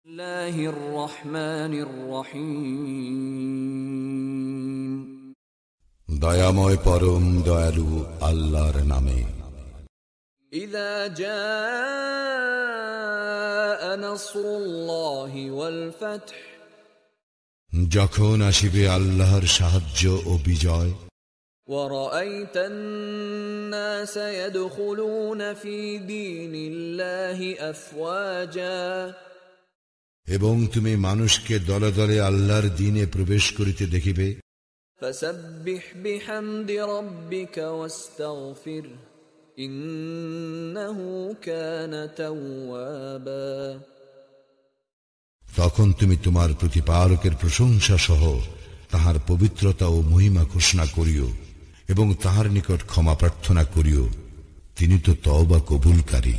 বিসমিল্লাহির রহমানির রহিম। দয়াময় পরম দয়ালু আল্লাহর নামে। ইযা জাআ নাসরুল্লাহি ওয়াল ফাতহ, যখন আসিবে আল্লাহর সাহায্য ও বিজয়। وَرَأَيْتَ النَّاسَ يَدْخُلُونَ فِي دِينِ اللَّهِ أَفْوَاجًا, এবং তুমি মানুষকে দলে দলে আল্লাহর দ্বীনে প্রবেশ করিতে দেখিবে। فَسَبِّحْ بِحَمْدِ رَبِّكَ وَاسْتَغْفِرْهُ إِنَّهُ كَانَ تَوَّابًا। তখন তুমি তোমার প্রতিপালকের প্রশংসা সহ তাহার পবিত্রতা ও মহিমা ঘোষণা করিও এবং তাহার নিকট ক্ষমা প্রার্থনা করিও, তিনি তো তওবা কবুলকারী।